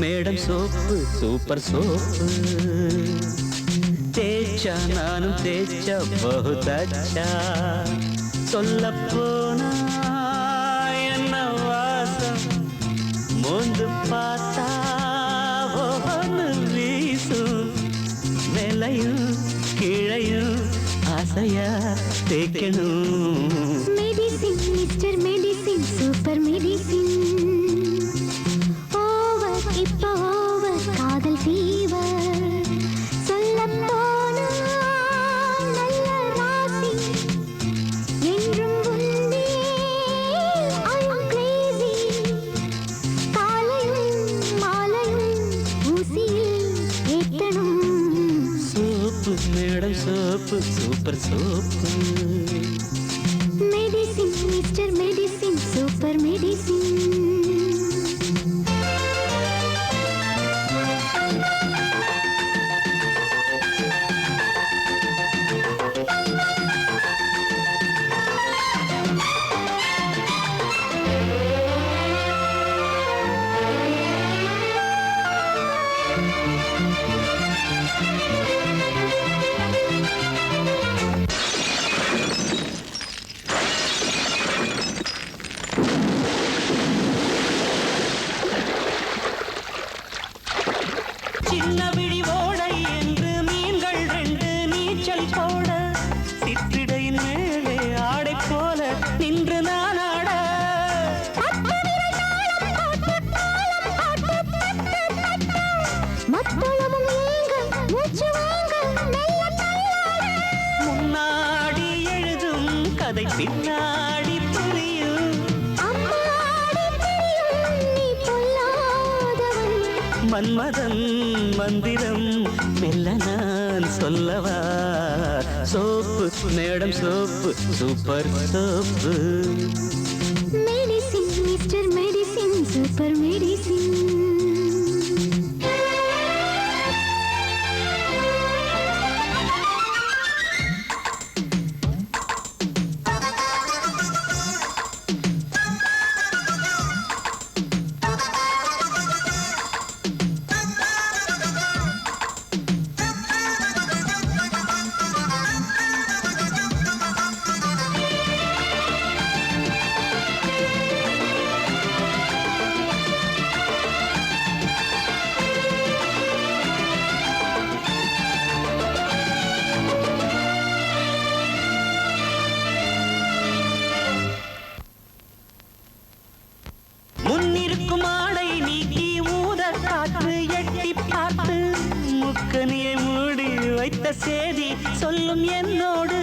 madam soap super soap தேய்ச்சா நானும் தேய்ச்சா பகுதச்சா சொல்லப் போனா என்ன வாசம் மோந்து பார்த்தா ஒன்று வீசும் மேலையும் கீழையும் ஆசையா தேய்க்கணும் medicine mister medicine super medicine over இப்போ ஓவர் காதல் ஃபீவர் சொல்லப் போனா நல்ல ராசி என்றும் உன்னே I am crazy காலையும் மாலையும் ஊசியில் ஏத்தணும் soap madam soap super soap medicine mister medicine super medicine சின்ன விழி ஓடை என்று மீன்கள் ரெண்டு நீச்சல் போட சிற்றிடையின் மேலே ஆடை போல நின்று நான் ஆட மத்தளமும் ஏங்க மூச்சு வாங்க மெல்ல தள்ளாட முன்னாடி எழுதும் கதை பின்னாடி புரியும் அம்மாடி தெரியும் நீ பொல்லாதவன் மன்மதன் மந்திரம் மெல்ல நான் சொல்லவா soap madam soap super soap medicine mister medicine super medicine முன்னிருக்கும் ஆடை நீக்கி ஊத காற்று எட்டி பார்த்து முக்கனியை மூடி வைத்த சேதி சொல்லும் என்னோடு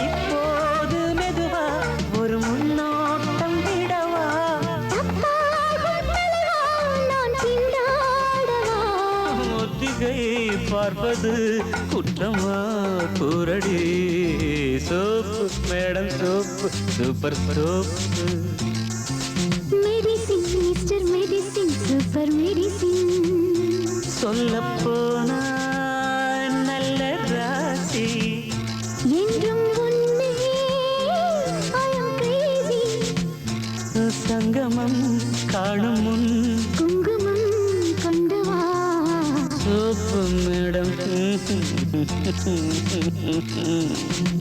இப்போது மெதுவா ஒரு முன்னோட்டம் விடவா ஒத்திகை பார்ப்பது குற்றமா கூரடி soap madam soap super soap medicine mister medicine super medicine சொல்லப் போனா நல்ல ராசி என்றும் உன்னை I am crazy சங்கமம் காணும் முன் குங்குமம் கொண்டு வா சோப்பு மேடம்